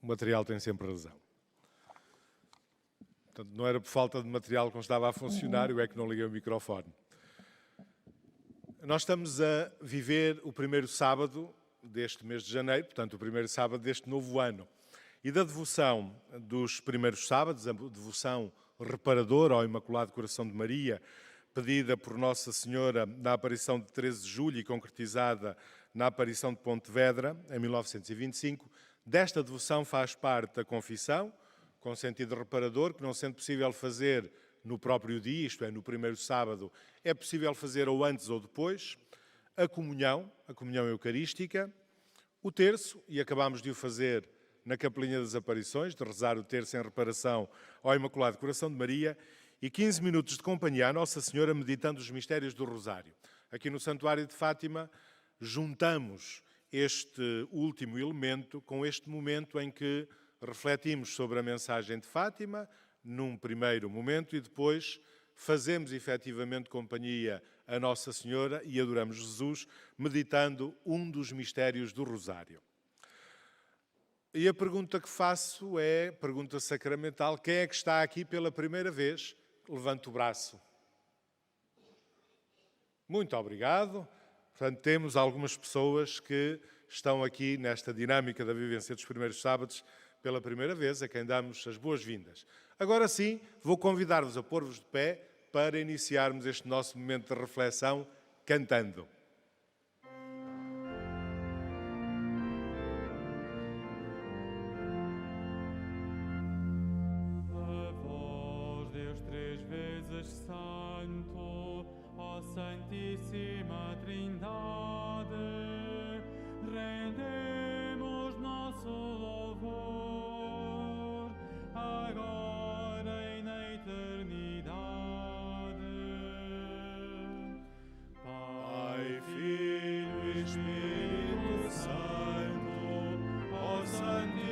O material tem sempre razão. Portanto, não era por falta de material que não estava a funcionar, eu é que não liguei o microfone. Nós estamos a viver o primeiro sábado deste mês de janeiro, portanto, o primeiro sábado deste novo ano. E da devoção dos primeiros sábados, a devoção reparadora ao Imaculado Coração de Maria, pedida por Nossa Senhora na aparição de 13 de julho e concretizada na aparição de Pontevedra, em 1925, desta devoção faz parte a confissão, com sentido reparador, que não sendo possível fazer no próprio dia, isto é, no primeiro sábado, é possível fazer ou antes ou depois, a comunhão eucarística, o terço, e acabámos de o fazer na Capelinha das Aparições, de rezar o terço em reparação ao Imaculado Coração de Maria, e 15 minutos de companhia à Nossa Senhora meditando os mistérios do Rosário. Aqui no Santuário de Fátima, juntamos este último elemento com este momento em que refletimos sobre a mensagem de Fátima, num primeiro momento, e depois fazemos efetivamente companhia a Nossa Senhora e adoramos Jesus, meditando um dos mistérios do Rosário. E a pergunta que faço é, pergunta sacramental, quem é que está aqui pela primeira vez? Levante o braço. Muito obrigado. Portanto, temos algumas pessoas que estão aqui nesta dinâmica da vivência dos primeiros sábados pela primeira vez, a quem damos as boas-vindas. Agora sim, vou convidar-vos a pôr-vos de pé para iniciarmos este nosso momento de reflexão cantando. A vós, Deus três vezes santo, ó Santíssima Trindade, rendemos nosso louvor, agora e na eternidade. Pai, Filho e Espírito Santo, ó Santíssima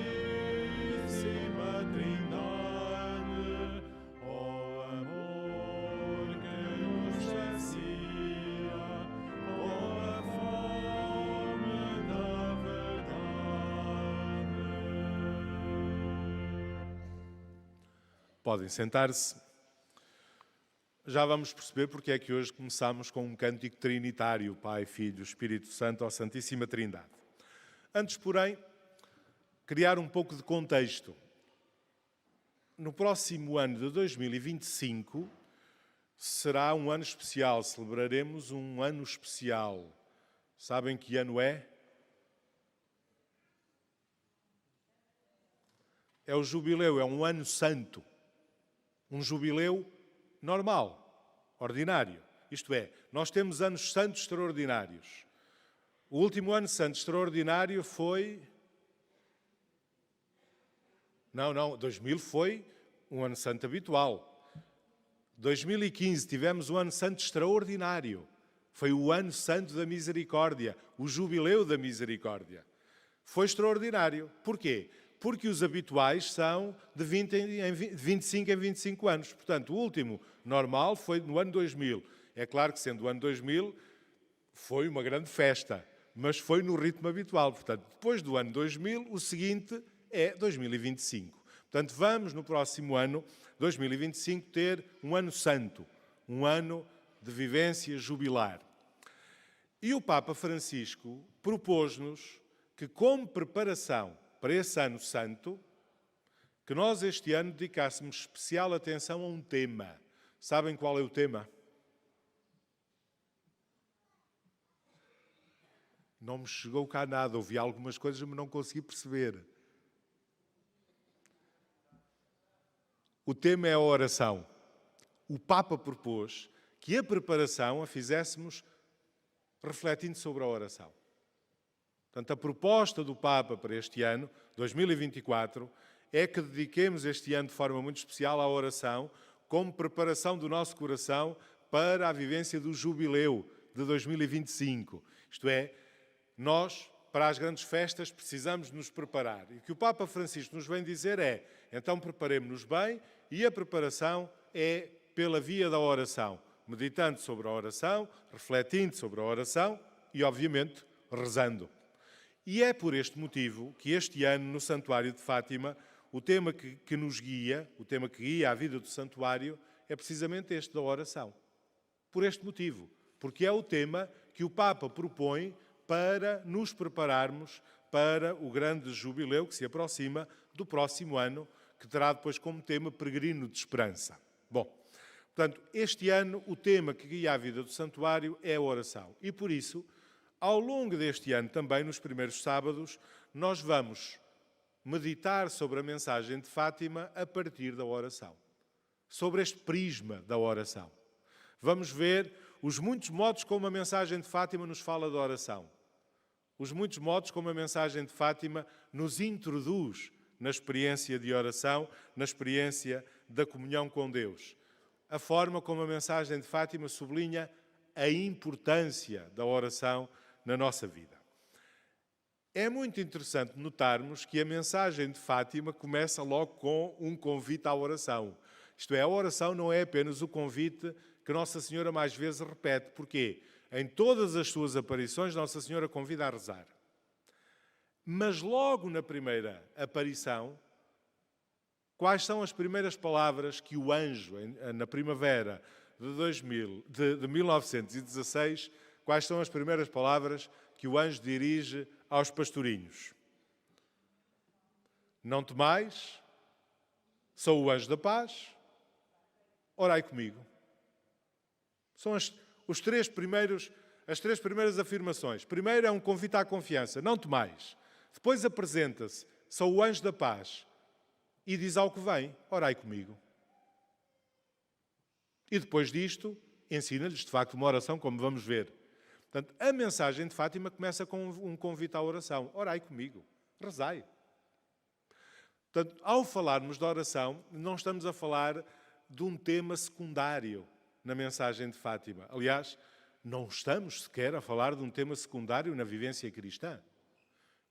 Trindade, ó amor que nos sacia, ó a fome da verdade. Podem sentar-se. Já vamos perceber porque é que hoje começamos com um cântico trinitário, Pai, Filho, Espírito Santo, ó Santíssima Trindade. Antes, porém, criar um pouco de contexto. No próximo ano de 2025 será um ano especial, celebraremos um ano especial. Sabem que ano é? É o jubileu, é um ano santo. Um jubileu normal, ordinário. Isto é, nós temos anos santos extraordinários. O último ano santo extraordinário foi... Não, 2000 foi um ano santo habitual. 2015 tivemos um ano santo extraordinário. Foi o ano santo da misericórdia, o jubileu da misericórdia. Foi extraordinário. Porquê? Porque os habituais são de 25 em 25 anos. Portanto, o último normal foi no ano 2000. É claro que, sendo o ano 2000, foi uma grande festa, mas foi no ritmo habitual. Portanto, depois do ano 2000, o seguinte é 2025. Portanto, vamos no próximo ano, 2025, ter um ano santo, um ano de vivência jubilar. E o Papa Francisco propôs-nos que, como preparação para esse ano santo, que nós este ano dedicássemos especial atenção a um tema. Sabem qual é o tema? Não me chegou cá nada, ouvi algumas coisas, mas não consegui perceber. O tema é a oração. O Papa propôs que a preparação a fizéssemos refletindo sobre a oração. Portanto, a proposta do Papa para este ano, 2024, é que dediquemos este ano de forma muito especial à oração, como preparação do nosso coração para a vivência do jubileu de 2025. Isto é, nós, para as grandes festas, precisamos nos preparar. E o que o Papa Francisco nos vem dizer é, então preparemos-nos bem, e a preparação é pela via da oração, meditando sobre a oração, refletindo sobre a oração e, obviamente, rezando. E é por este motivo que este ano, no Santuário de Fátima, o tema que nos guia, o tema que guia a vida do santuário, é precisamente este da oração. Por este motivo, porque é o tema que o Papa propõe para nos prepararmos para o grande jubileu que se aproxima do próximo ano, que terá depois como tema Peregrino de Esperança. Bom, portanto, este ano o tema que guia a vida do santuário é a oração. E por isso, ao longo deste ano também, nos primeiros sábados, nós vamos meditar sobre a mensagem de Fátima a partir da oração. Sobre este prisma da oração. Vamos ver os muitos modos como a mensagem de Fátima nos fala da oração. Os muitos modos como a mensagem de Fátima nos introduz na experiência de oração, na experiência da comunhão com Deus. A forma como a mensagem de Fátima sublinha a importância da oração na nossa vida. É muito interessante notarmos que a mensagem de Fátima começa logo com um convite à oração. Isto é, a oração não é apenas o convite que Nossa Senhora mais vezes repete. Porquê? Em todas as suas aparições, Nossa Senhora convida a rezar. Mas logo na primeira aparição, quais são as primeiras palavras que o anjo, na primavera de 1916, quais são as primeiras palavras que o anjo dirige aos pastorinhos? Não temais, sou o anjo da paz, orai comigo. São as três primeiras afirmações. Primeiro é um convite à confiança, não temais. Depois apresenta-se, sou o anjo da paz, e diz ao que vem, orai comigo. E depois disto, ensina-lhes de facto uma oração, como vamos ver. Portanto, a mensagem de Fátima começa com um convite à oração, orai comigo, rezai. Portanto, ao falarmos da oração, não estamos a falar de um tema secundário na mensagem de Fátima. Aliás, não estamos sequer a falar de um tema secundário na vivência cristã.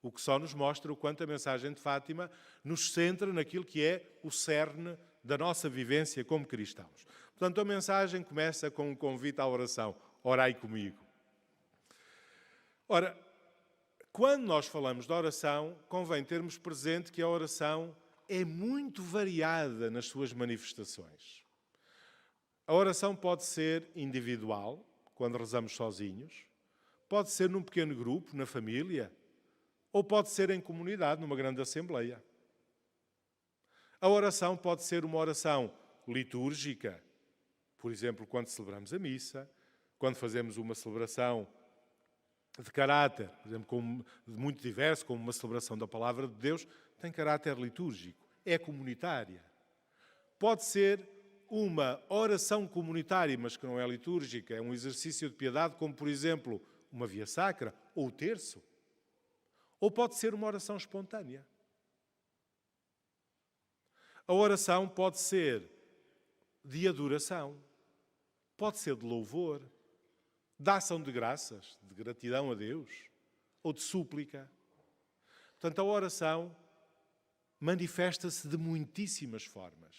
O que só nos mostra o quanto a mensagem de Fátima nos centra naquilo que é o cerne da nossa vivência como cristãos. Portanto, a mensagem começa com um convite à oração. Orai comigo. Ora, quando nós falamos de oração, convém termos presente que a oração é muito variada nas suas manifestações. A oração pode ser individual, quando rezamos sozinhos, pode ser num pequeno grupo, na família, ou pode ser em comunidade, numa grande assembleia. A oração pode ser uma oração litúrgica, por exemplo, quando celebramos a missa, quando fazemos uma celebração de caráter, por exemplo, muito diverso, como uma celebração da Palavra de Deus, tem caráter litúrgico, é comunitária. Pode ser uma oração comunitária, mas que não é litúrgica, é um exercício de piedade, como, por exemplo, uma via sacra ou o terço. Ou pode ser uma oração espontânea. A oração pode ser de adoração, pode ser de louvor, de ação de graças, de gratidão a Deus, ou de súplica. Portanto, a oração manifesta-se de muitíssimas formas.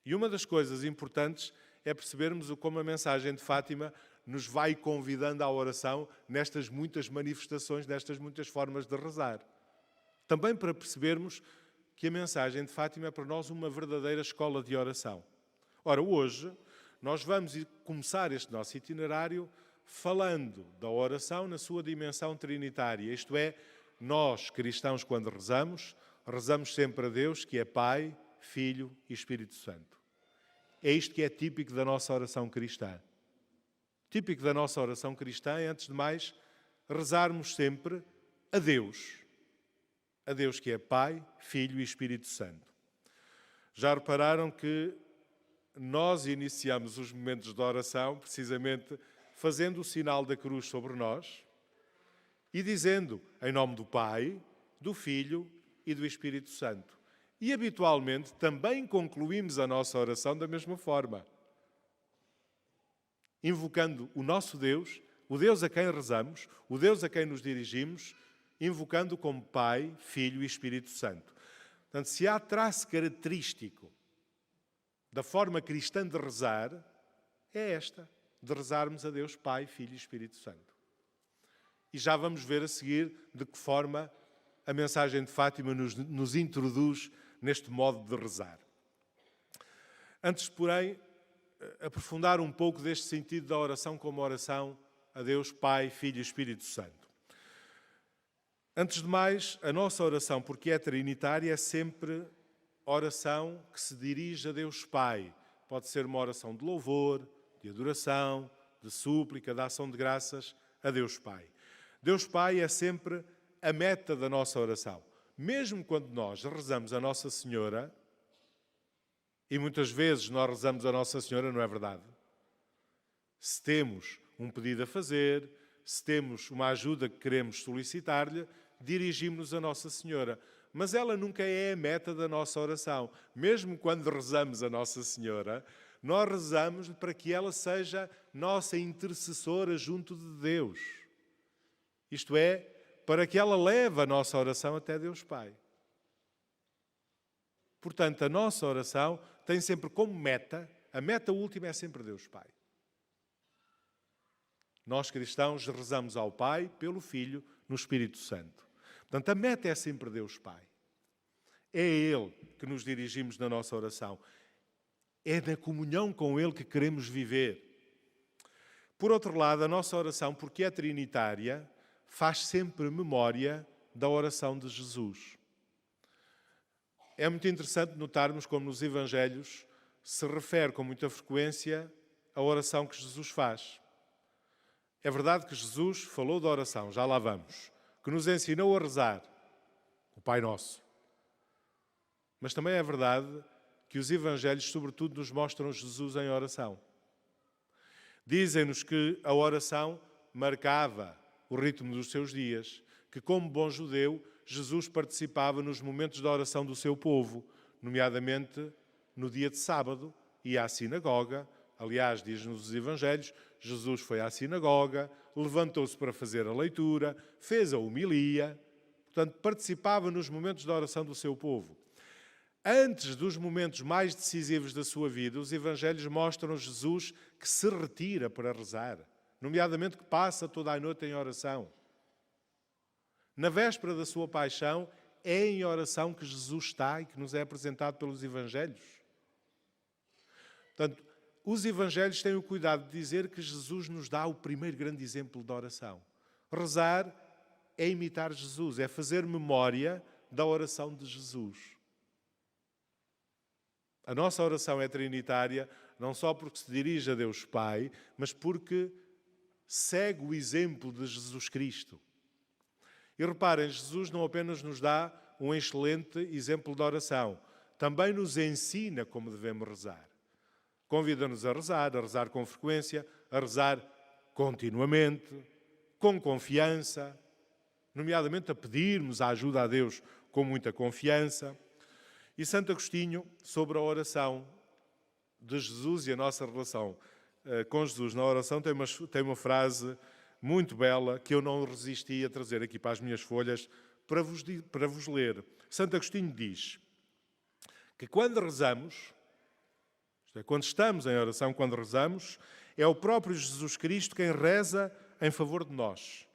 E uma das coisas importantes é percebermos como a mensagem de Fátima nos vai convidando à oração nestas muitas manifestações, nestas muitas formas de rezar. Também para percebermos que a mensagem de Fátima é para nós uma verdadeira escola de oração. Ora, hoje nós vamos começar este nosso itinerário falando da oração na sua dimensão trinitária. Isto é, nós, cristãos, quando rezamos, rezamos sempre a Deus, que é Pai, Filho e Espírito Santo. É isto que é típico da nossa oração cristã. Típico da nossa oração cristã é, antes de mais, rezarmos sempre a Deus. A Deus que é Pai, Filho e Espírito Santo. Já repararam que nós iniciamos os momentos de oração precisamente fazendo o sinal da cruz sobre nós e dizendo em nome do Pai, do Filho e do Espírito Santo. E habitualmente também concluímos a nossa oração da mesma forma, invocando o nosso Deus, o Deus a quem rezamos, o Deus a quem nos dirigimos, invocando como Pai, Filho e Espírito Santo. Portanto, se há traço característico da forma cristã de rezar, é esta, de rezarmos a Deus Pai, Filho e Espírito Santo. E já vamos ver a seguir de que forma a mensagem de Fátima nos introduz neste modo de rezar. Antes, porém, aprofundar um pouco deste sentido da oração como oração a Deus Pai, Filho e Espírito Santo. Antes de mais, a nossa oração, porque é trinitária, é sempre oração que se dirige a Deus Pai. Pode ser uma oração de louvor, de adoração, de súplica, de ação de graças a Deus Pai. Deus Pai é sempre a meta da nossa oração. Mesmo quando nós rezamos a Nossa Senhora, e muitas vezes nós rezamos a Nossa Senhora, não é verdade? Se temos um pedido a fazer, se temos uma ajuda que queremos solicitar-lhe, dirigimos-nos a Nossa Senhora. Mas ela nunca é a meta da nossa oração. Mesmo quando rezamos a Nossa Senhora, nós rezamos para que ela seja nossa intercessora junto de Deus. Isto é, para que ela leve a nossa oração até Deus Pai. Portanto, a nossa oração tem sempre como meta, a meta última é sempre Deus Pai. Nós cristãos rezamos ao Pai, pelo Filho, no Espírito Santo. Portanto, a meta é sempre Deus Pai. É a Ele que nos dirigimos na nossa oração. É na comunhão com Ele que queremos viver. Por outro lado, a nossa oração, porque é trinitária, faz sempre memória da oração de Jesus. É muito interessante notarmos como nos Evangelhos se refere com muita frequência a oração que Jesus faz. É verdade que Jesus falou da oração, já lá vamos, que nos ensinou a rezar, o Pai Nosso. Mas também é verdade que os Evangelhos, sobretudo, nos mostram Jesus em oração. Dizem-nos que a oração marcava o ritmo dos seus dias, que, como bom judeu, Jesus participava nos momentos da oração do seu povo, nomeadamente no dia de sábado, ia à sinagoga. Aliás, diz-nos os Evangelhos, Jesus foi à sinagoga, levantou-se para fazer a leitura, fez a homilia, portanto, participava nos momentos da oração do seu povo. Antes dos momentos mais decisivos da sua vida, os Evangelhos mostram Jesus que se retira para rezar, nomeadamente que passa toda a noite em oração. Na véspera da sua paixão, é em oração que Jesus está e que nos é apresentado pelos Evangelhos. Portanto, os Evangelhos têm o cuidado de dizer que Jesus nos dá o primeiro grande exemplo de oração. Rezar é imitar Jesus, é fazer memória da oração de Jesus. A nossa oração é trinitária, não só porque se dirige a Deus Pai, mas porque segue o exemplo de Jesus Cristo. E reparem, Jesus não apenas nos dá um excelente exemplo de oração, também nos ensina como devemos rezar. Convida-nos a rezar com frequência, a rezar continuamente, com confiança, nomeadamente a pedirmos a ajuda a Deus com muita confiança. E Santo Agostinho, sobre a oração de Jesus e a nossa relação com Jesus na oração, tem uma frase muito bela que eu não resisti a trazer aqui para as minhas folhas para vos ler. Santo Agostinho diz que quando rezamos, isto é, quando estamos em oração, quando rezamos, é o próprio Jesus Cristo quem reza em favor de nós.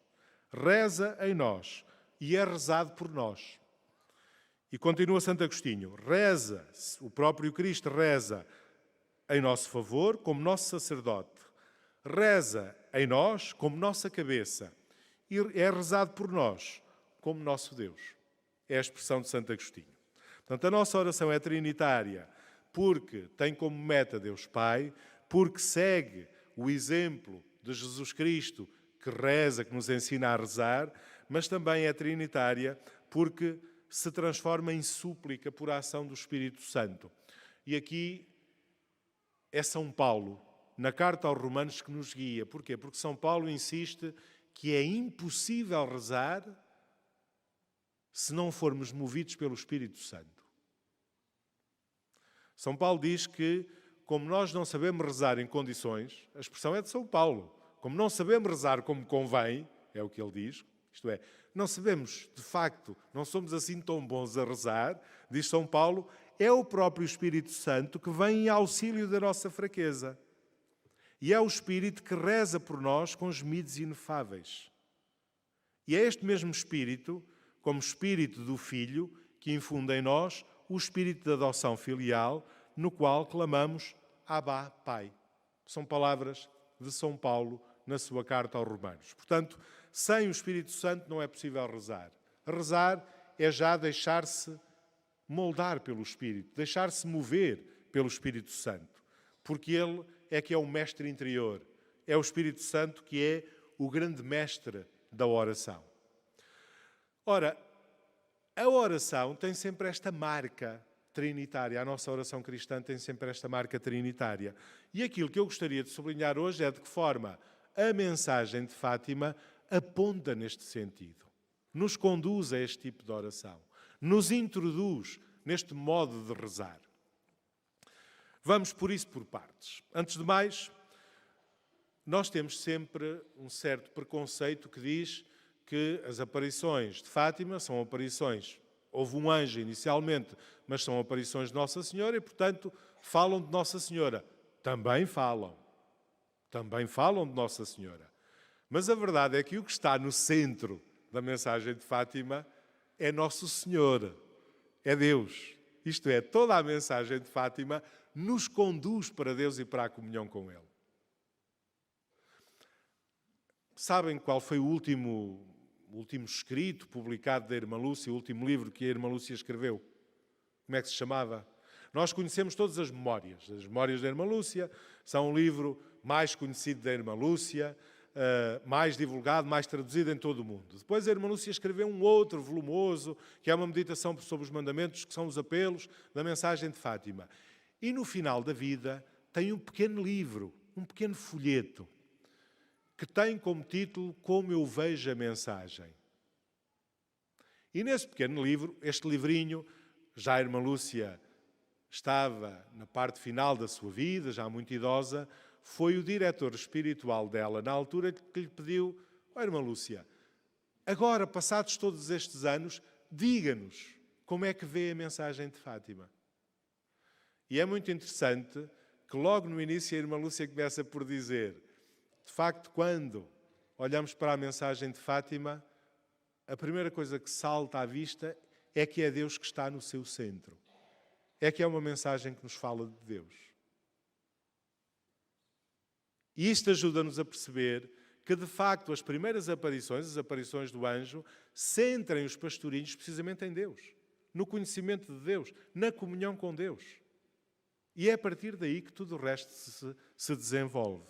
Reza em nós e é rezado por nós. E continua Santo Agostinho, o próprio Cristo reza em nosso favor como nosso sacerdote. Reza em nós como nossa cabeça e é rezado por nós como nosso Deus. É a expressão de Santo Agostinho. Portanto, a nossa oração é trinitária porque tem como meta Deus Pai, porque segue o exemplo de Jesus Cristo que reza, que nos ensina a rezar, mas também é trinitária porque se transforma em súplica por ação do Espírito Santo. E aqui é São Paulo, na carta aos Romanos, que nos guia. Porquê? Porque São Paulo insiste que é impossível rezar se não formos movidos pelo Espírito Santo. São Paulo diz que, como nós não sabemos rezar em condições, a expressão é de São Paulo, como não sabemos rezar como convém, é o que ele diz, isto é, não sabemos, de facto, não somos assim tão bons a rezar, diz São Paulo, é o próprio Espírito Santo que vem em auxílio da nossa fraqueza. E é o Espírito que reza por nós com gemidos inefáveis. E é este mesmo Espírito, como Espírito do Filho, que infunde em nós o Espírito de adoção filial, no qual clamamos Abba, Pai. São palavras de São Paulo na sua carta aos Romanos. Portanto, sem o Espírito Santo não é possível rezar. Rezar é já deixar-se moldar pelo Espírito, deixar-se mover pelo Espírito Santo, porque Ele é que é o mestre interior. É o Espírito Santo que é o grande mestre da oração. Ora, a oração tem sempre esta marca trinitária. A nossa oração cristã tem sempre esta marca trinitária. E aquilo que eu gostaria de sublinhar hoje é de que forma a mensagem de Fátima aponta neste sentido. Nos conduz a este tipo de oração. Nos introduz neste modo de rezar. Vamos por isso por partes. Antes de mais, nós temos sempre um certo preconceito que diz que as aparições de Fátima são aparições. Houve um anjo inicialmente, mas são aparições de Nossa Senhora e, portanto, falam de Nossa Senhora. Também falam de Nossa Senhora. Mas a verdade é que o que está no centro da mensagem de Fátima é Nosso Senhor, é Deus. Isto é, toda a mensagem de Fátima nos conduz para Deus e para a comunhão com Ele. Sabem qual foi o último escrito publicado da Irmã Lúcia, o último livro que a Irmã Lúcia escreveu? Como é que se chamava? Nós conhecemos todas as memórias. As memórias da Irmã Lúcia são o livro mais conhecido da Irmã Lúcia, mais divulgado, mais traduzido em todo o mundo. Depois a Irmã Lúcia escreveu um outro volumoso, que é uma meditação sobre os mandamentos, que são os apelos da mensagem de Fátima. E no final da vida tem um pequeno livro, um pequeno folheto, que tem como título Como eu vejo a mensagem. E nesse pequeno livro, este livrinho, já a Irmã Lúcia estava na parte final da sua vida, já muito idosa, foi o diretor espiritual dela, na altura, que lhe pediu: Irmã Lúcia, agora, passados todos estes anos, diga-nos como é que vê a mensagem de Fátima. E é muito interessante que logo no início a Irmã Lúcia começa por dizer: de facto, quando olhamos para a mensagem de Fátima, a primeira coisa que salta à vista é que é Deus que está no seu centro. É que é uma mensagem que nos fala de Deus. E isto ajuda-nos a perceber que, de facto, as primeiras aparições, as aparições do anjo, centrem os pastorinhos precisamente em Deus, no conhecimento de Deus, na comunhão com Deus. E é a partir daí que tudo o resto se desenvolve.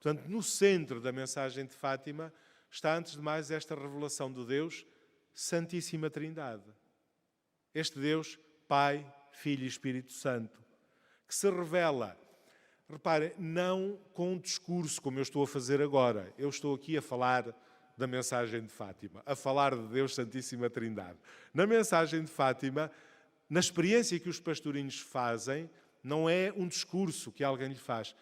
Portanto, no centro da mensagem de Fátima está, antes de mais, esta revelação do Deus Santíssima Trindade. Este Deus, Pai, Filho e Espírito Santo, que se revela, reparem, não com um discurso como eu estou a fazer agora. Eu estou aqui a falar da mensagem de Fátima, a falar de Deus Santíssima Trindade. Na mensagem de Fátima, na experiência que os pastorinhos fazem, não é um discurso que alguém lhe faz,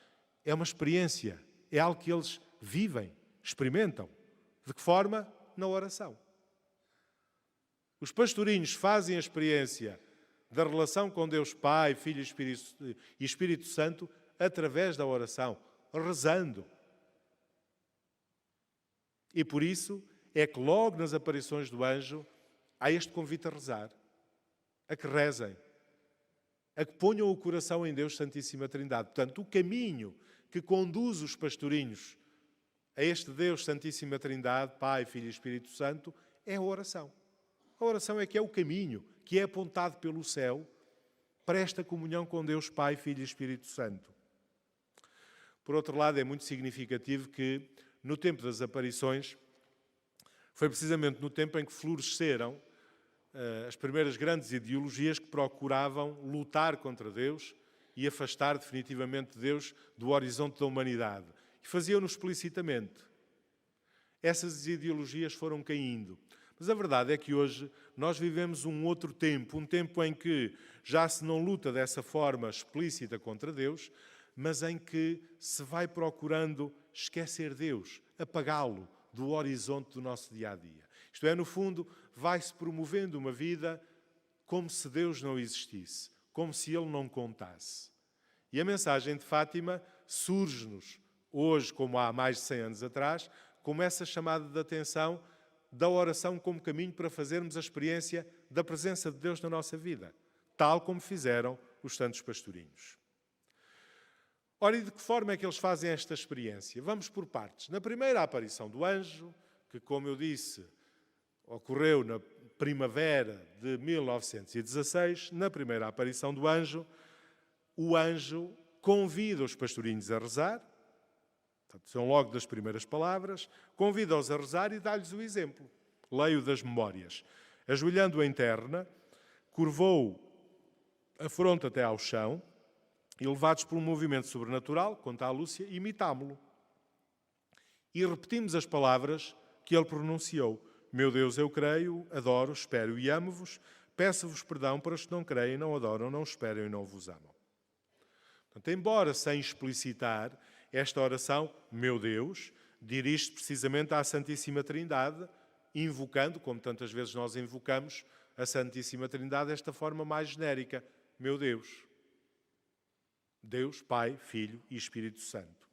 é uma experiência. É algo que eles vivem, experimentam. De que forma? Na oração. Os pastorinhos fazem a experiência da relação com Deus Pai, Filho e Espírito Santo através da oração, rezando. E por isso é que logo nas aparições do anjo há este convite a rezar, a que rezem, a que ponham o coração em Deus Santíssima Trindade. Portanto, o caminho que conduz os pastorinhos a este Deus Santíssima Trindade, Pai, Filho e Espírito Santo, é a oração. A oração é que é o caminho que é apontado pelo céu para esta comunhão com Deus Pai, Filho e Espírito Santo. Por outro lado, é muito significativo que, no tempo das aparições, foi precisamente no tempo em que floresceram as primeiras grandes ideologias que procuravam lutar contra Deus e afastar definitivamente Deus do horizonte da humanidade. E faziam-no explicitamente. Essas ideologias foram caindo. Mas a verdade é que hoje nós vivemos um outro tempo, um tempo em que já se não luta dessa forma explícita contra Deus, mas em que se vai procurando esquecer Deus, apagá-lo do horizonte do nosso dia-a-dia. Isto é, no fundo, vai-se promovendo uma vida como se Deus não existisse, como se Ele não contasse. E a mensagem de Fátima surge-nos hoje, como há mais de 100 anos atrás, como essa chamada de atenção da oração como caminho para fazermos a experiência da presença de Deus na nossa vida, tal como fizeram os santos pastorinhos. Ora, e de que forma é que eles fazem esta experiência? Vamos por partes. Na primeira aparição do anjo, que, como eu disse, ocorreu na primavera de 1916, na primeira aparição do anjo, o anjo convida os pastorinhos a rezar, portanto, são logo das primeiras palavras, convida-os a rezar e dá-lhes o exemplo. Leio das memórias. Ajoelhando em terra, curvou a fronte até ao chão e, levados por um movimento sobrenatural, conta a Lúcia, imitámo-lo. E repetimos as palavras que ele pronunciou. Meu Deus, eu creio, adoro, espero e amo-vos. Peço-vos perdão para os que não creem, não adoram, não esperam e não vos amam. Portanto, embora sem explicitar, esta oração, meu Deus, dirige-se precisamente à Santíssima Trindade, invocando, como tantas vezes nós invocamos, a Santíssima Trindade desta forma mais genérica. Meu Deus. Deus, Pai, Filho e Espírito Santo.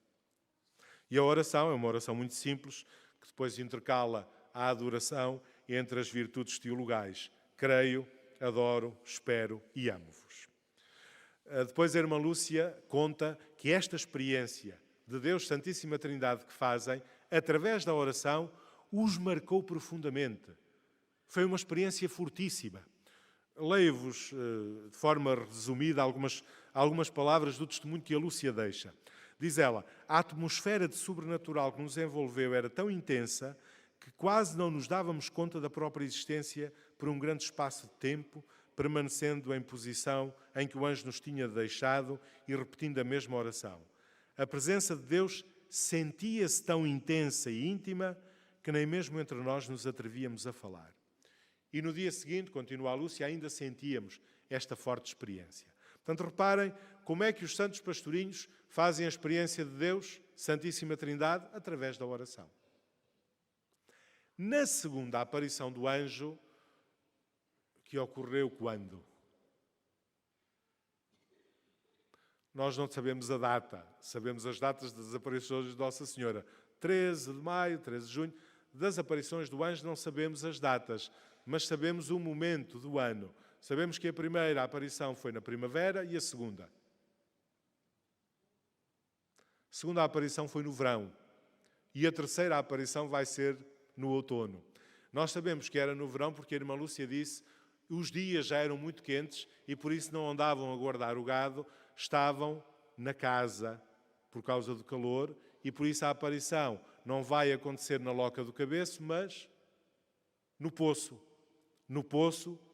E a oração é uma oração muito simples, que depois intercala a adoração entre as virtudes teologais. Creio, adoro, espero e amo-vos. Depois a irmã Lúcia conta que esta experiência de Deus Santíssima Trindade que fazem, através da oração, os marcou profundamente. Foi uma experiência fortíssima. Leio-vos, de forma resumida, algumas palavras do testemunho que a Lúcia deixa. Diz ela, a atmosfera de sobrenatural que nos envolveu era tão intensa que quase não nos dávamos conta da própria existência por um grande espaço de tempo, permanecendo em posição em que o anjo nos tinha deixado e repetindo a mesma oração. A presença de Deus sentia-se tão intensa e íntima que nem mesmo entre nós nos atrevíamos a falar. E no dia seguinte, continua a Lúcia, ainda sentíamos esta forte experiência. Portanto, reparem como é que os santos pastorinhos fazem a experiência de Deus, Santíssima Trindade, através da oração. Na segunda aparição do anjo, que ocorreu quando? Nós não sabemos a data, sabemos as datas das aparições de Nossa Senhora. 13 de maio, 13 de junho. Das aparições do anjo não sabemos as datas, mas sabemos o momento do ano. Sabemos que a primeira aparição foi na primavera e a segunda. A segunda aparição foi no verão. E a terceira aparição vai ser no outono. Nós sabemos que era no verão porque a irmã Lúcia disse que os dias já eram muito quentes e por isso não andavam a guardar o gado, estavam na casa por causa do calor e por isso a aparição não vai acontecer na Loca do Cabeço, mas no poço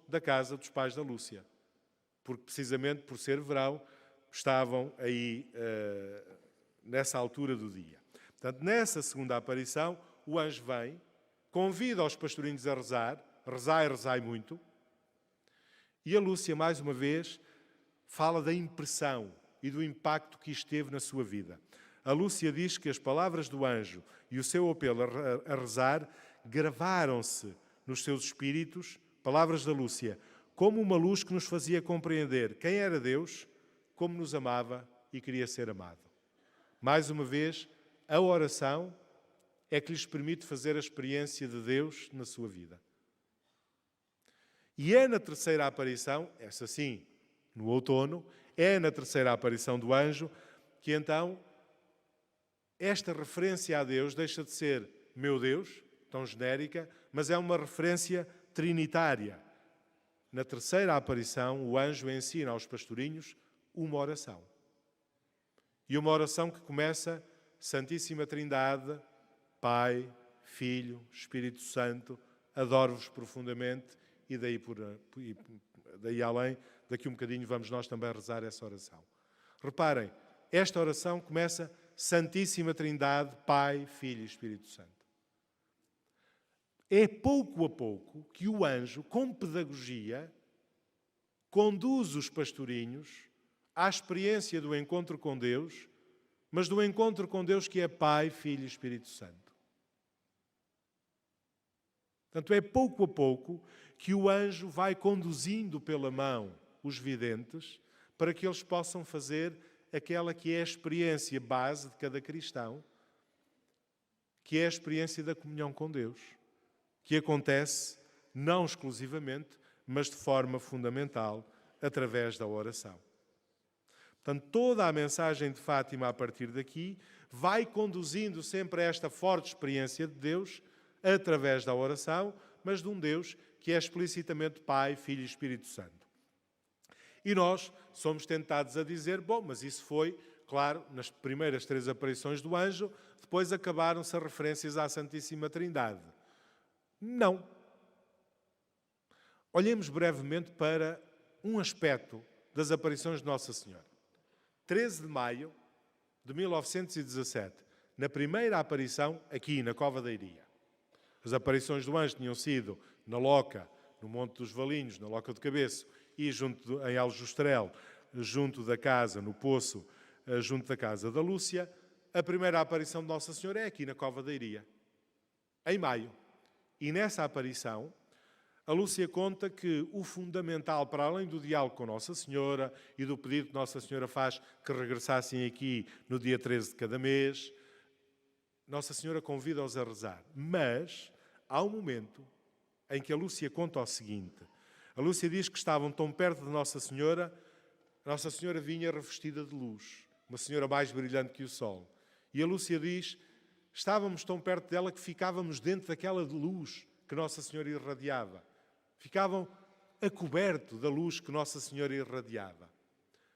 da casa dos pais da Lúcia. Porque precisamente por ser verão, estavam aí nessa altura do dia. Portanto, nessa segunda aparição, o anjo vem, convida os pastorinhos a rezar, rezai muito, e a Lúcia, mais uma vez, fala da impressão e do impacto que isto teve na sua vida. A Lúcia diz que as palavras do anjo e o seu apelo a rezar gravaram-se nos seus espíritos, palavras da Lúcia, como uma luz que nos fazia compreender quem era Deus, como nos amava e queria ser amado. Mais uma vez, a oração é que lhes permite fazer a experiência de Deus na sua vida. E é na terceira aparição, essa sim, no outono, é na terceira aparição do anjo, que então esta referência a Deus deixa de ser meu Deus, tão genérica, mas é uma referência trinitária. Na terceira aparição, o anjo ensina aos pastorinhos uma oração. E uma oração que começa Santíssima Trindade, Pai, Filho, Espírito Santo, adoro-vos profundamente, e daí além, daqui um bocadinho vamos nós também rezar essa oração. Reparem, esta oração começa Santíssima Trindade, Pai, Filho e Espírito Santo. É pouco a pouco que o anjo, com pedagogia, conduz os pastorinhos à experiência do encontro com Deus, mas do encontro com Deus que é Pai, Filho e Espírito Santo. Portanto, é pouco a pouco que o anjo vai conduzindo pela mão os videntes para que eles possam fazer aquela que é a experiência base de cada cristão, que é a experiência da comunhão com Deus. que acontece não exclusivamente, mas de forma fundamental, através da oração. Portanto, toda a mensagem de Fátima a partir daqui vai conduzindo sempre a esta forte experiência de Deus através da oração, mas de um Deus que é explicitamente Pai, Filho e Espírito Santo. E nós somos tentados a dizer, bom, mas isso foi, claro, nas primeiras 3 aparições do anjo, depois acabaram-se as referências à Santíssima Trindade. Não. Olhemos brevemente para um aspecto das aparições de Nossa Senhora. 13 de maio de 1917, na primeira aparição aqui na Cova da Iria. As aparições do anjo tinham sido na Loca, no Monte dos Valinhos, na Loca do Cabeço e em Aljustrel, junto da casa, no Poço, junto da casa da Lúcia. A primeira aparição de Nossa Senhora é aqui na Cova da Iria, em maio. E nessa aparição, a Lúcia conta que o fundamental, para além do diálogo com Nossa Senhora e do pedido que Nossa Senhora faz que regressassem aqui no dia 13 de cada mês, Nossa Senhora convida-os a rezar. Mas há um momento em que a Lúcia conta o seguinte. A Lúcia diz que estavam tão perto de Nossa Senhora vinha revestida de luz, uma senhora mais brilhante que o sol. E a Lúcia diz, estávamos tão perto dela que ficávamos dentro daquela luz que Nossa Senhora irradiava. Ficavam a coberto da luz que Nossa Senhora irradiava.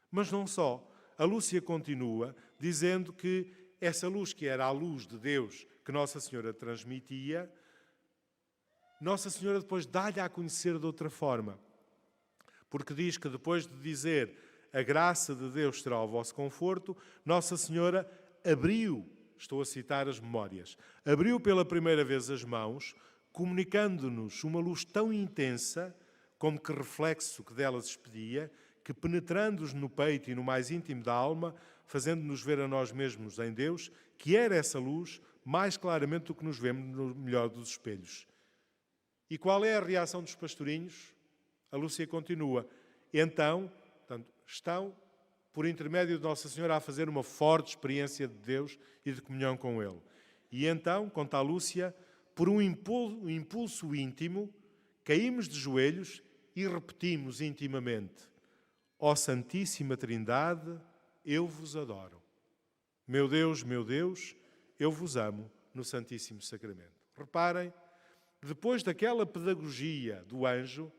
Mas não só. A Lúcia continua dizendo que essa luz, que era a luz de Deus que Nossa Senhora transmitia, Nossa Senhora depois dá-lhe a conhecer de outra forma. Porque diz que depois de dizer a graça de Deus será o vosso conforto, Nossa Senhora abriu, estou a citar as memórias, abriu pela primeira vez as mãos, comunicando-nos uma luz tão intensa, como que reflexo que delas expedia, que penetrando-nos no peito e no mais íntimo da alma, fazendo-nos ver a nós mesmos em Deus, que era essa luz mais claramente do que nos vemos no melhor dos espelhos. E qual é a reação dos pastorinhos? A Lúcia continua. Então, portanto, estão, por intermédio de Nossa Senhora, a fazer uma forte experiência de Deus e de comunhão com Ele. E então, conta a Lúcia, por um impulso íntimo, caímos de joelhos e repetimos intimamente: ó Santíssima Trindade, eu vos adoro. Meu Deus, eu vos amo no Santíssimo Sacramento. Reparem, depois daquela pedagogia do anjo,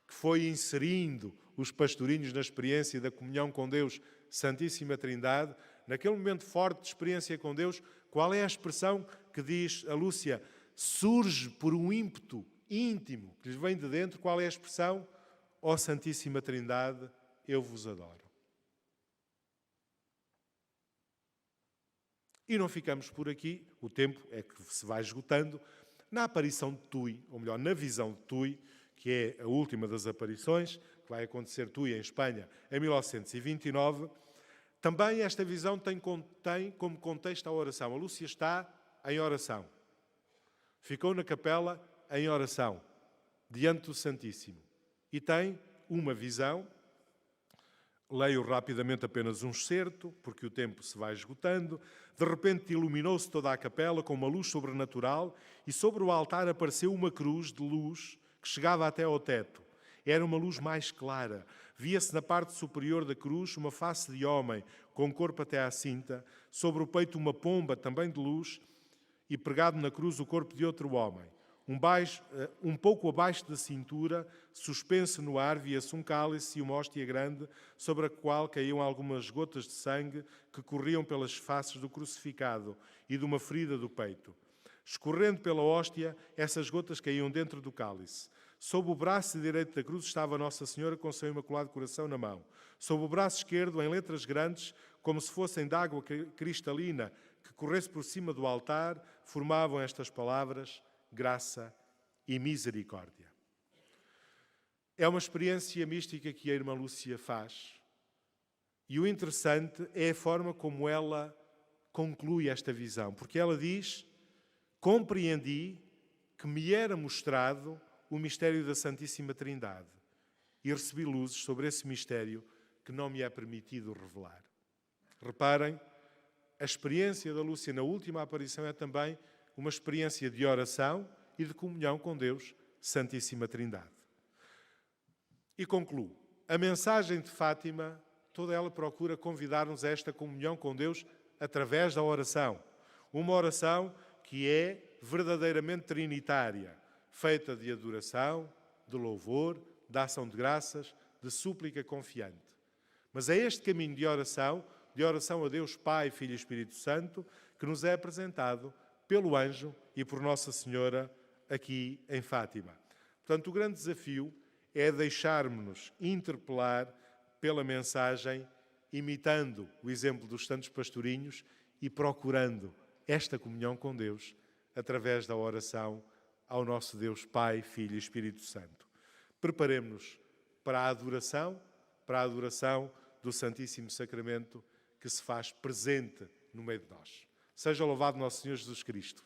que foi inserindo os pastorinhos na experiência da comunhão com Deus, Santíssima Trindade, naquele momento forte de experiência com Deus, qual é a expressão que diz a Lúcia? Surge por um ímpeto íntimo que lhes vem de dentro. Qual é a expressão? Ó Santíssima Trindade, eu vos adoro. E não ficamos por aqui, o tempo é que se vai esgotando. Na aparição de Tui, ou melhor, na visão de Tui, que é a última das aparições, que vai acontecer Tui em Espanha em 1929, também esta visão tem como contexto a oração. A Lúcia está em oração. Ficou na capela em oração, diante do Santíssimo. E tem uma visão, leio rapidamente apenas um excerto, porque o tempo se vai esgotando. De repente iluminou-se toda a capela com uma luz sobrenatural e sobre o altar apareceu uma cruz de luz que chegava até ao teto. Era uma luz mais clara. Via-se na parte superior da cruz uma face de homem, com o corpo até à cinta, sobre o peito uma pomba também de luz e pregado na cruz o corpo de outro homem. Um pouco abaixo da cintura, suspenso no ar, via-se um cálice e uma hóstia grande, sobre a qual caíam algumas gotas de sangue que corriam pelas faces do crucificado e de uma ferida do peito. Escorrendo pela hóstia, essas gotas caíam dentro do cálice. Sob o braço direito da cruz estava Nossa Senhora com o seu imaculado coração na mão. Sob o braço esquerdo, em letras grandes, como se fossem de água cristalina, que corresse por cima do altar, formavam estas palavras: graça e misericórdia. É uma experiência mística que a irmã Lúcia faz. E o interessante é a forma como ela conclui esta visão. Porque ela diz: compreendi que me era mostrado o mistério da Santíssima Trindade e recebi luzes sobre esse mistério que não me é permitido revelar. Reparem, a experiência da Lúcia na última aparição é também uma experiência de oração e de comunhão com Deus, Santíssima Trindade. E concluo. A mensagem de Fátima, toda ela procura convidar-nos a esta comunhão com Deus através da oração. Uma oração que é verdadeiramente trinitária, feita de adoração, de louvor, de ação de graças, de súplica confiante. Mas é este caminho de oração a Deus Pai, Filho e Espírito Santo, que nos é apresentado pelo anjo e por Nossa Senhora aqui em Fátima. Portanto, o grande desafio é deixarmos-nos interpelar pela mensagem, imitando o exemplo dos santos pastorinhos e procurando esta comunhão com Deus através da oração ao nosso Deus Pai, Filho e Espírito Santo. Preparemos-nos para a adoração do Santíssimo Sacramento que se faz presente no meio de nós. Seja louvado nosso Senhor Jesus Cristo.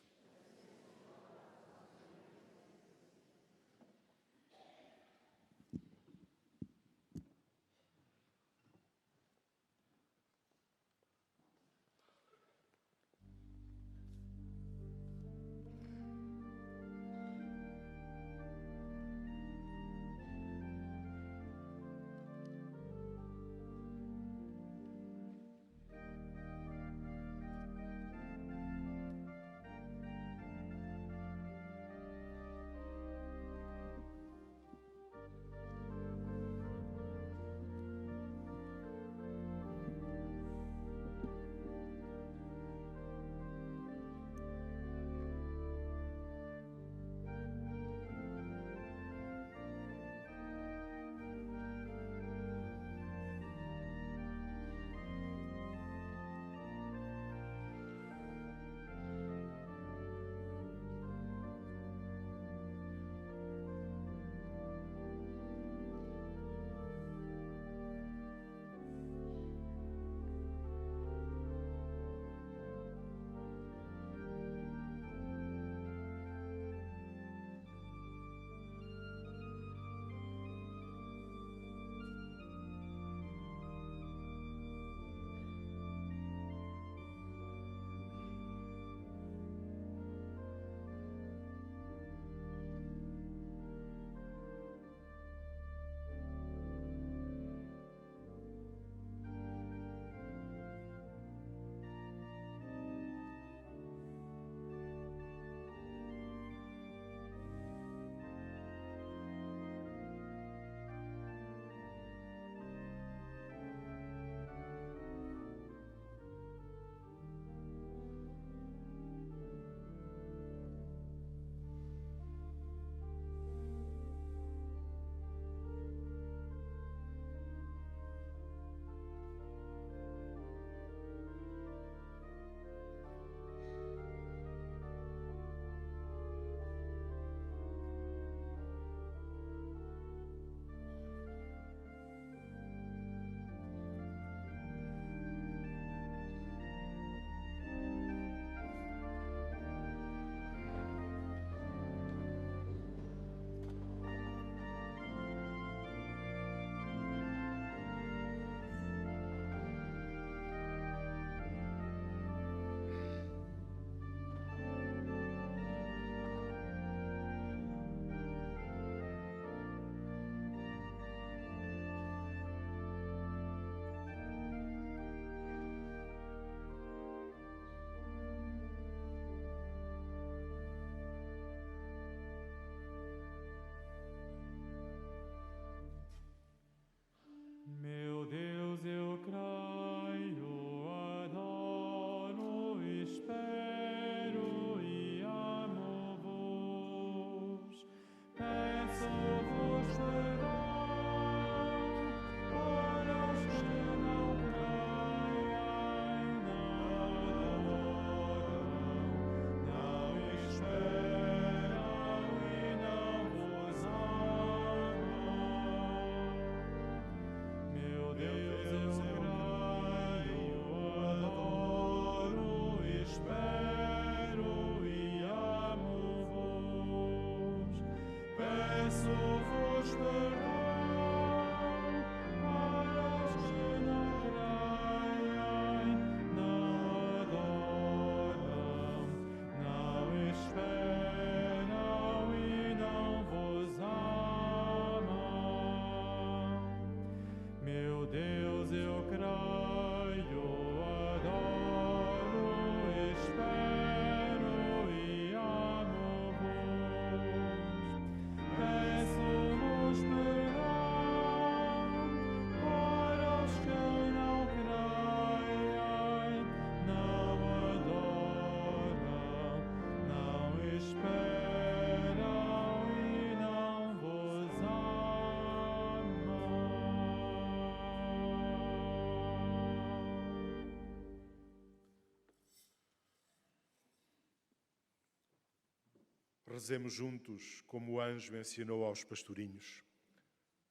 Rezemos juntos como o anjo ensinou aos pastorinhos.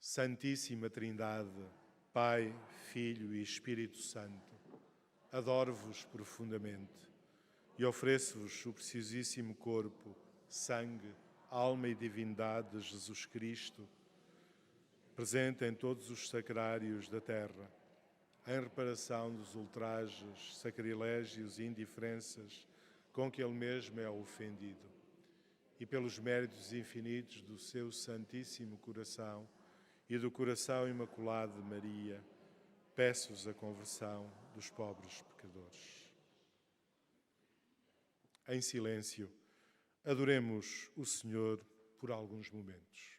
Santíssima Trindade, Pai, Filho e Espírito Santo, adoro-vos profundamente e ofereço-vos o preciosíssimo corpo, sangue, alma e divindade de Jesus Cristo, presente em todos os sacrários da terra, em reparação dos ultrajes, sacrilégios e indiferenças com que Ele mesmo é ofendido, e pelos méritos infinitos do seu Santíssimo Coração e do Coração Imaculado de Maria, peço-vos a conversão dos pobres pecadores. Em silêncio, adoremos o Senhor por alguns momentos.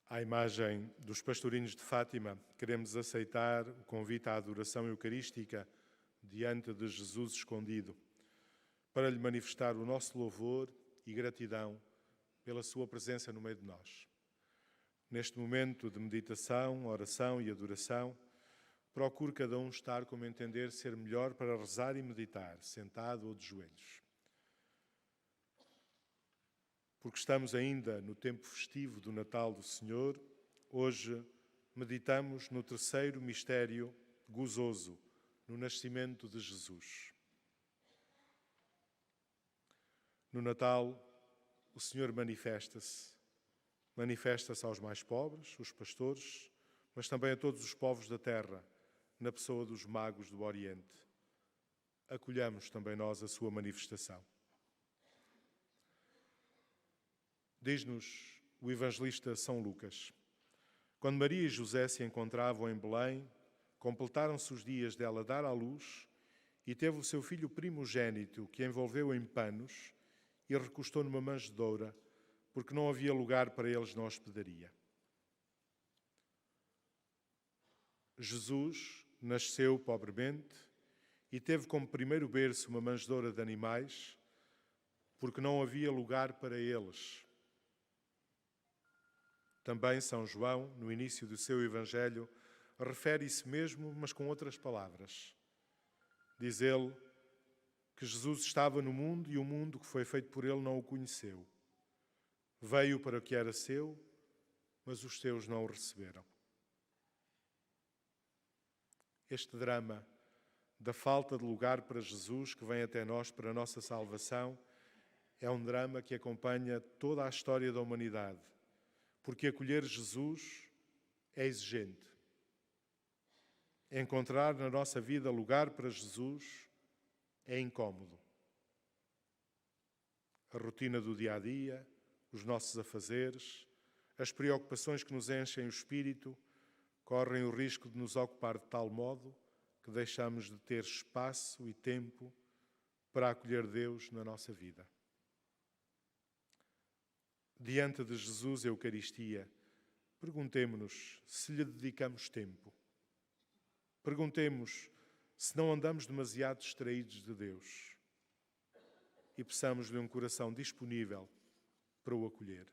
À imagem dos pastorinhos de Fátima, queremos aceitar o convite à adoração eucarística diante de Jesus escondido, para lhe manifestar o nosso louvor e gratidão pela sua presença no meio de nós. Neste momento de meditação, oração e adoração, procure cada um estar como entender ser melhor para rezar e meditar, sentado ou de joelhos. Porque estamos ainda no tempo festivo do Natal do Senhor, hoje meditamos no terceiro mistério gozoso, no nascimento de Jesus. No Natal, o Senhor manifesta-se aos mais pobres, os pastores, mas também a todos os povos da terra, na pessoa dos magos do Oriente. Acolhamos também nós a sua manifestação. Diz-nos o evangelista São Lucas: quando Maria e José se encontravam em Belém, completaram-se os dias dela dar à luz e teve o seu filho primogênito, que envolveu em panos e recostou numa manjedoura, porque não havia lugar para eles na hospedaria. Jesus nasceu pobremente e teve como primeiro berço uma manjedoura de animais, porque não havia lugar para eles. Também São João, no início do seu Evangelho, refere-se mesmo, mas com outras palavras. Diz ele que Jesus estava no mundo e o mundo que foi feito por ele não o conheceu. Veio para o que era seu, mas os seus não o receberam. Este drama da falta de lugar para Jesus que vem até nós para a nossa salvação é um drama que acompanha toda a história da humanidade, porque acolher Jesus é exigente. Encontrar na nossa vida lugar para Jesus é incómodo. A rotina do dia-a-dia, os nossos afazeres, as preocupações que nos enchem o espírito, correm o risco de nos ocupar de tal modo que deixamos de ter espaço e tempo para acolher Deus na nossa vida. Diante de Jesus a Eucaristia, perguntemo-nos se lhe dedicamos tempo. Perguntemos se não andamos demasiado distraídos de Deus e peçamos-lhe um coração disponível para o acolher.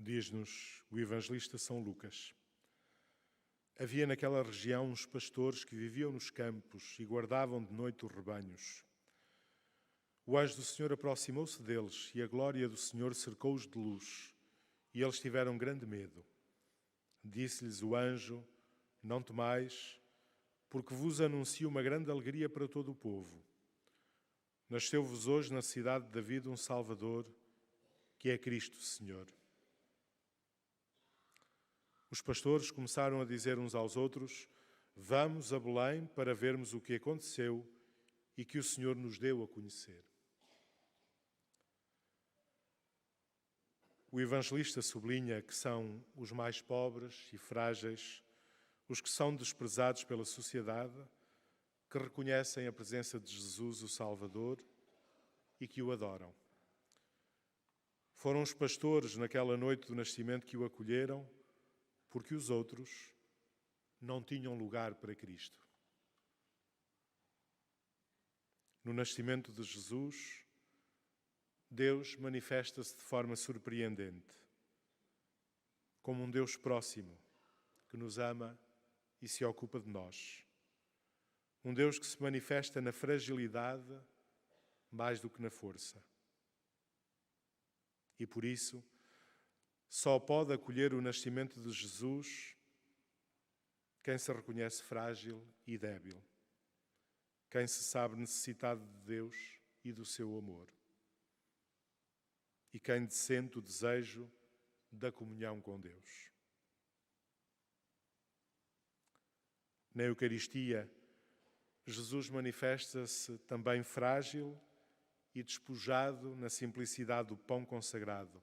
Diz-nos o evangelista São Lucas. Havia naquela região uns pastores que viviam nos campos e guardavam de noite os rebanhos. O anjo do Senhor aproximou-se deles e a glória do Senhor cercou-os de luz, e eles tiveram grande medo. Disse-lhes o anjo: Não temais, porque vos anuncio uma grande alegria para todo o povo. Nasceu-vos hoje na cidade de David um Salvador, que é Cristo Senhor. Os pastores começaram a dizer uns aos outros: Vamos a Belém para vermos o que aconteceu e que o Senhor nos deu a conhecer. O evangelista sublinha que são os mais pobres e frágeis, os que são desprezados pela sociedade, que reconhecem a presença de Jesus, o Salvador, e que o adoram. Foram os pastores naquela noite do nascimento que o acolheram, porque os outros não tinham lugar para Cristo. No nascimento de Jesus, Deus manifesta-se de forma surpreendente, como um Deus próximo, que nos ama e se ocupa de nós. Um Deus que se manifesta na fragilidade mais do que na força. E por isso, só pode acolher o nascimento de Jesus quem se reconhece frágil e débil, quem se sabe necessitado de Deus e do seu amor, e quem sente o desejo da comunhão com Deus. Na Eucaristia, Jesus manifesta-se também frágil e despojado na simplicidade do pão consagrado,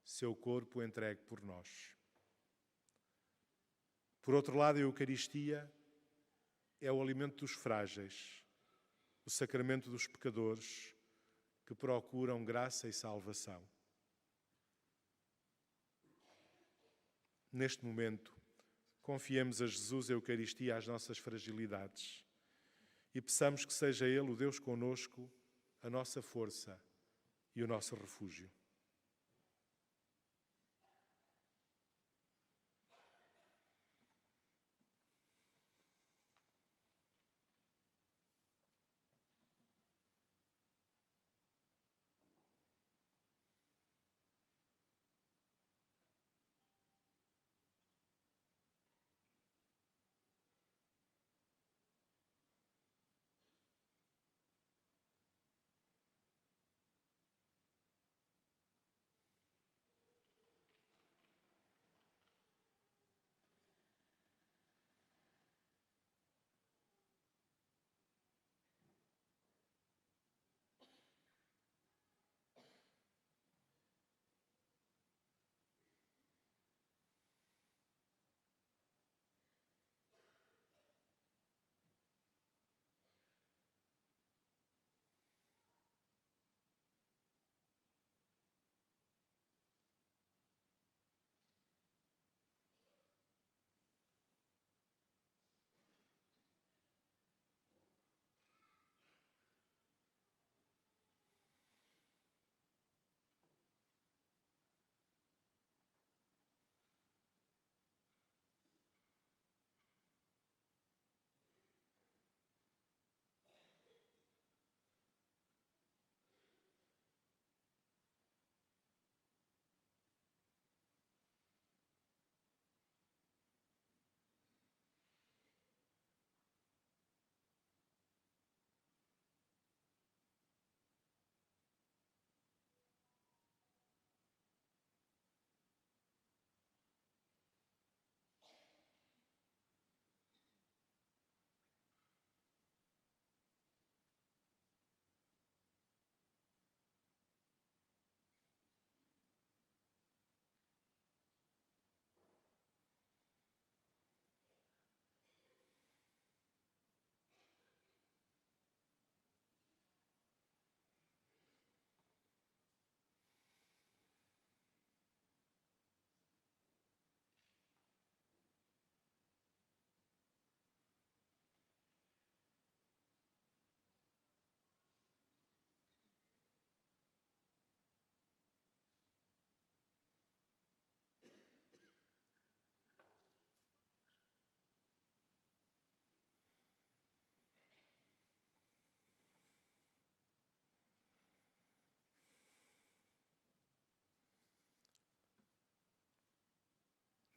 seu corpo entregue por nós. Por outro lado, a Eucaristia é o alimento dos frágeis, o sacramento dos pecadores que procuram graça e salvação. Neste momento, confiemos a Jesus a Eucaristia às nossas fragilidades e peçamos que seja Ele, o Deus conosco, a nossa força e o nosso refúgio.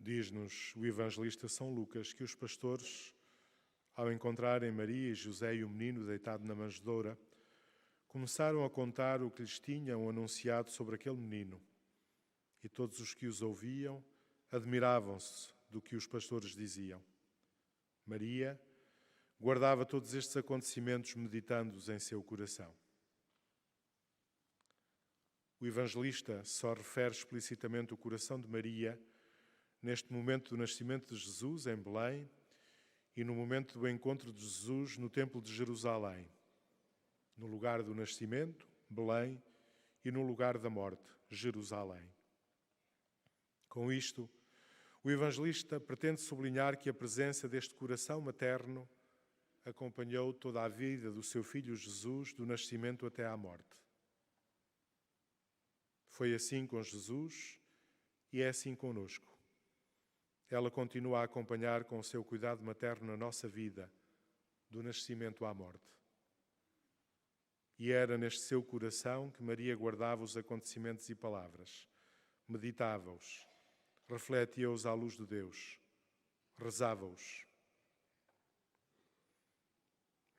Diz-nos o evangelista São Lucas que os pastores, ao encontrarem Maria e José e o menino deitado na manjedoura, começaram a contar o que lhes tinham anunciado sobre aquele menino. E todos os que os ouviam admiravam-se do que os pastores diziam. Maria guardava todos estes acontecimentos, meditando-os em seu coração. O evangelista só refere explicitamente o coração de Maria neste momento do nascimento de Jesus em Belém e no momento do encontro de Jesus no Templo de Jerusalém, no lugar do nascimento, Belém, e no lugar da morte, Jerusalém. Com isto, o evangelista pretende sublinhar que a presença deste coração materno acompanhou toda a vida do seu filho Jesus, do nascimento até à morte. Foi assim com Jesus e é assim conosco. Ela continua a acompanhar com o seu cuidado materno a nossa vida, do nascimento à morte. E era neste seu coração que Maria guardava os acontecimentos e palavras, meditava-os, refletia-os à luz de Deus, rezava-os.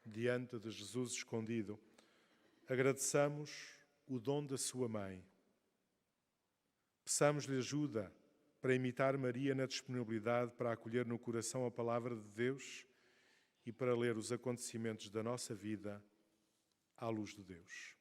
Diante de Jesus escondido, agradeçamos o dom da sua mãe. Peçamos-lhe ajuda para imitar Maria na disponibilidade para acolher no coração a palavra de Deus e para ler os acontecimentos da nossa vida à luz de Deus.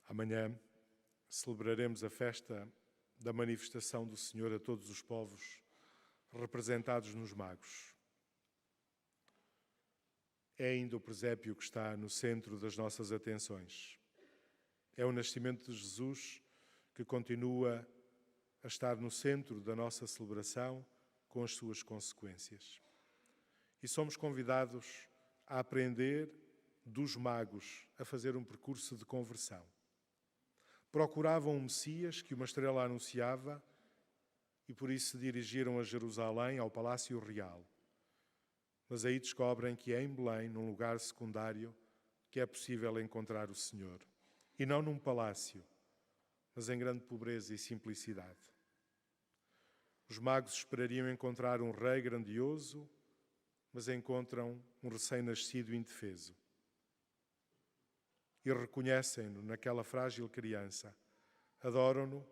Amanhã celebraremos a festa da manifestação do Senhor a todos os povos, representados nos magos. É ainda o presépio que está no centro das nossas atenções. É o nascimento de Jesus que continua a estar no centro da nossa celebração, com as suas consequências. E somos convidados a aprender dos magos a fazer um percurso de conversão. Procuravam um Messias que uma estrela anunciava e por isso se dirigiram a Jerusalém, ao Palácio Real. Mas aí descobrem que é em Belém, num lugar secundário, que é possível encontrar o Senhor. E não num palácio, mas em grande pobreza e simplicidade. Os magos esperariam encontrar um rei grandioso, mas encontram um recém-nascido indefeso. E reconhecem-no naquela frágil criança, adoram-no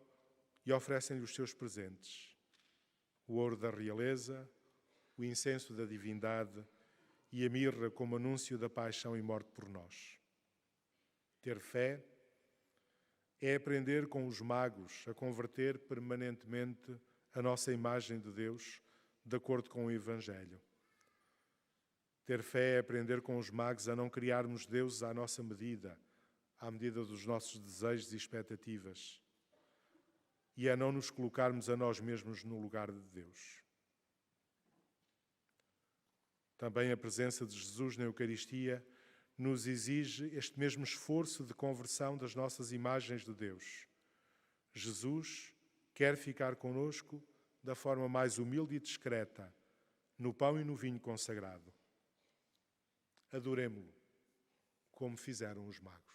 e oferecem-lhe os seus presentes. O ouro da realeza, o incenso da divindade e a mirra como anúncio da paixão e morte por nós. Ter fé é aprender com os magos a converter permanentemente a nossa imagem de Deus de acordo com o Evangelho. Ter fé é aprender com os magos a não criarmos deuses à nossa medida, à medida dos nossos desejos e expectativas, e a não nos colocarmos a nós mesmos no lugar de Deus. Também a presença de Jesus na Eucaristia nos exige este mesmo esforço de conversão das nossas imagens de Deus. Jesus quer ficar conosco da forma mais humilde e discreta, no pão e no vinho consagrado. Adoremo-lo, como fizeram os magos.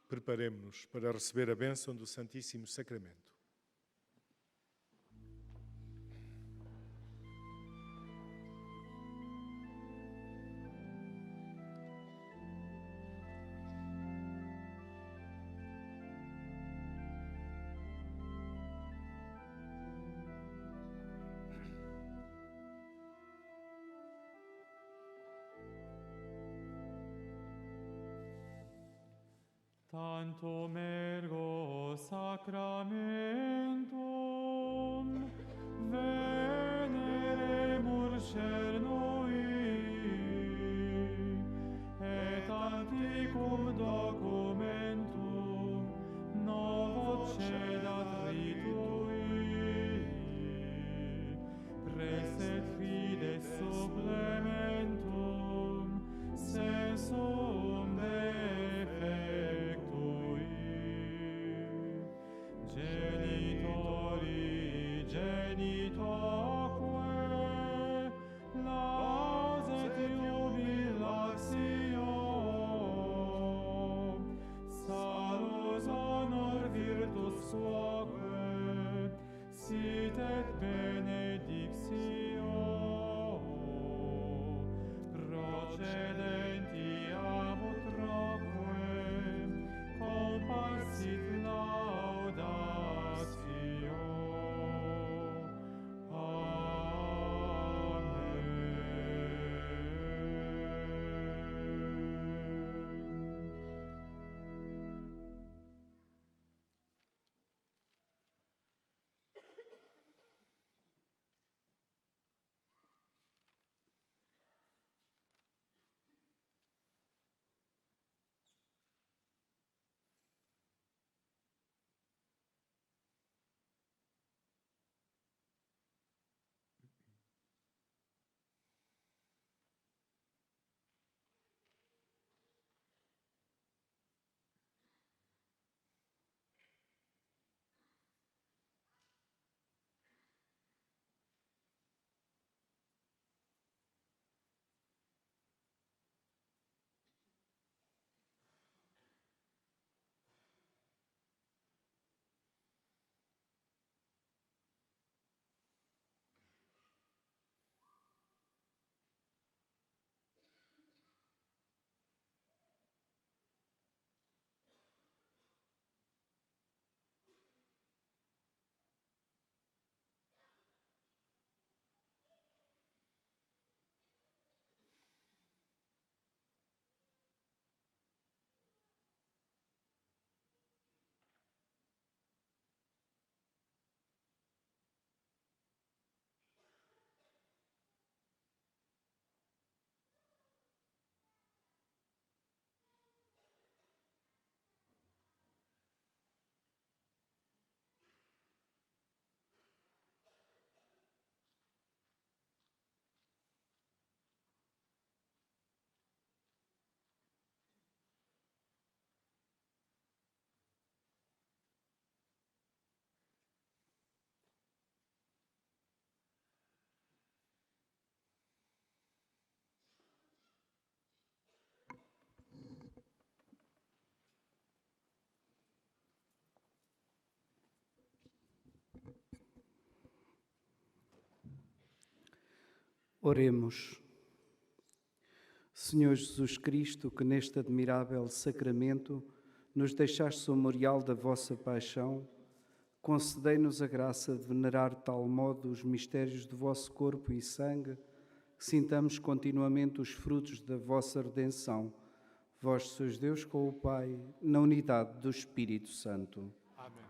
Preparemo-nos para receber a bênção do Santíssimo Sacramento. Tantum ergo sacramentum veneremur cernui et antiquum documentum novo cedat ritui preset fides supplementum sensum defectui genitori genitoque lauset jubilatio salus honor virtus suaque sit et benedictio procedenti ab utroque comparsit laudatio Oremos. Senhor Jesus Cristo, que neste admirável sacramento nos deixaste o memorial da vossa paixão, concedei-nos a graça de venerar de tal modo os mistérios do vosso corpo e sangue, que sintamos continuamente os frutos da vossa redenção. Vós sois Deus com o Pai, na unidade do Espírito Santo. Amém.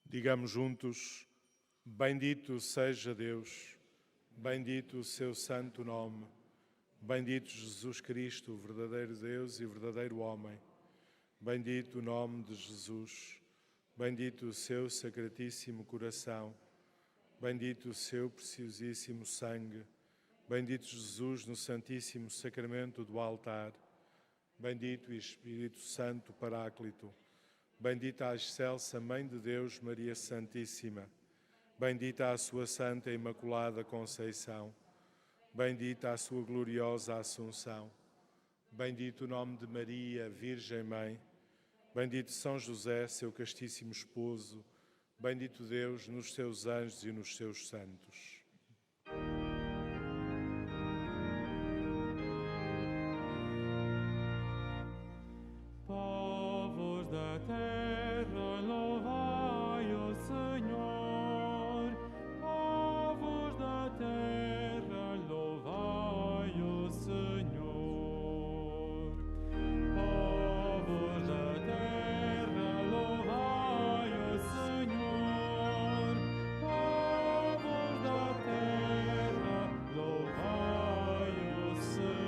Digamos juntos: bendito seja Deus, bendito o seu santo nome, bendito Jesus Cristo, o verdadeiro Deus e verdadeiro homem, bendito o nome de Jesus, bendito o seu sacratíssimo coração, bendito o seu preciosíssimo sangue, bendito Jesus no santíssimo sacramento do altar, bendito o Espírito Santo Paráclito, bendita a excelsa Mãe de Deus, Maria Santíssima, bendita a sua Santa e Imaculada Conceição, bendita a sua gloriosa Assunção, bendito o nome de Maria, Virgem Mãe, bendito São José, seu castíssimo esposo, bendito Deus nos seus anjos e nos seus santos. Povos da terra, louvai o Senhor. Povos da terra, louvai o Senhor. Povos da terra, louvai o Senhor. Povos da terra, louvai o Senhor.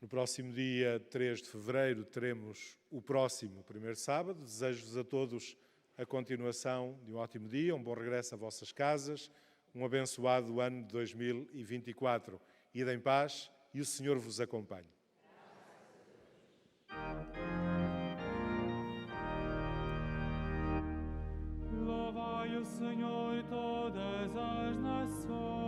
No próximo dia 3 de fevereiro teremos o próximo primeiro sábado. Desejo-vos a todos a continuação de um ótimo dia, um bom regresso a vossas casas, um abençoado ano de 2024. Ide em paz e o Senhor vos acompanhe. Louvai o Senhor todas as nações.